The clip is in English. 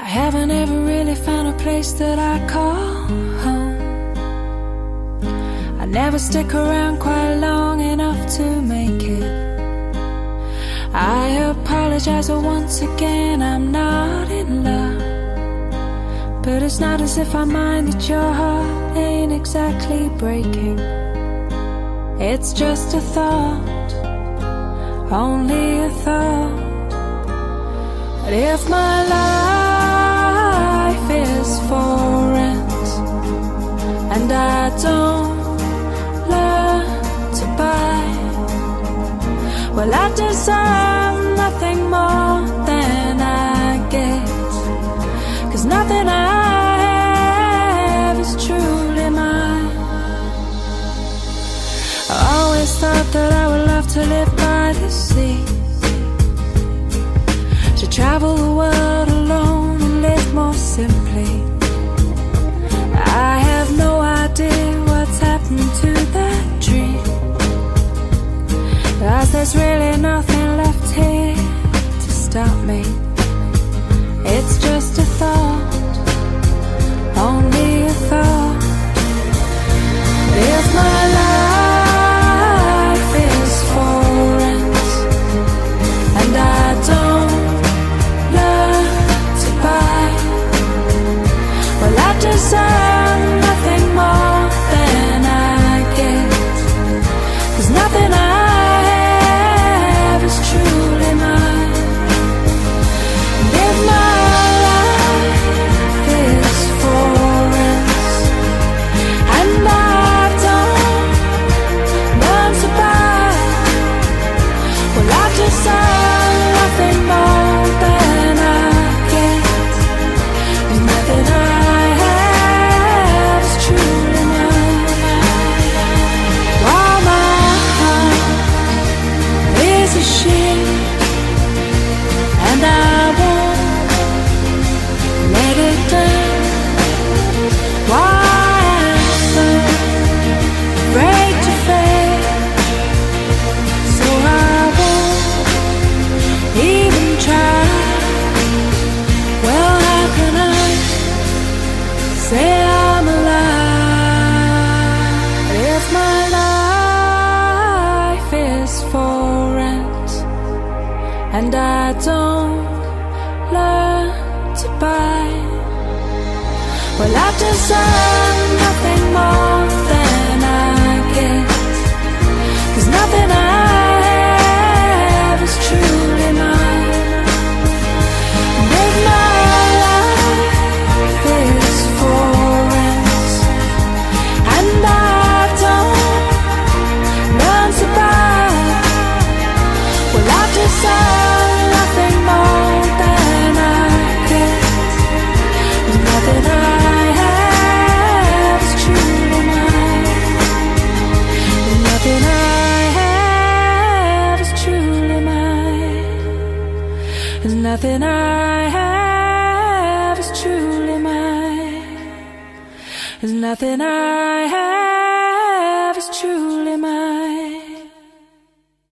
I haven't ever really found a place that I call home. I never stick around quite long enough to make it. I apologize, but once again I'm not in love. But it's not as if I mind that your heart ain't exactly breaking. It's just a thought, only a thought. But if my life is for rent and I don't learn to buy, well, I deserve nothing more than I get. 'Cause nothing I have is truly mine. I always thought that I would love to live by the sea, to travel the world alone and live more simply. I have no idea what's happened to that dream, 'cause there's really nothing left here to stop me. It's just a thought, only a thought. If my life is for rent and I don't learn to buy, well, I deserve nothing more than I get. 'Cause nothing I have is truly mine. And if my life is for rent and I don't learn to buy, well, I deserve nothing more than I get. 'Cause nothing I have is truly mine. While my heart is a ship and I won't let it down. Why I'm so afraid to fail, so I won't even try. Well, how can I say I'm alive if my life is for rent and I don't learn to buy? Well, I deserve nothing more than I get. 'Cause nothing I have is truly mine. And if my life is for rent and I don't learn to buy, well, I deserve nothing more than I get. 'Cause nothing I have is truly mine. And nothing I have is truly mine. And nothing I have is truly mine. And nothing I have is truly mine.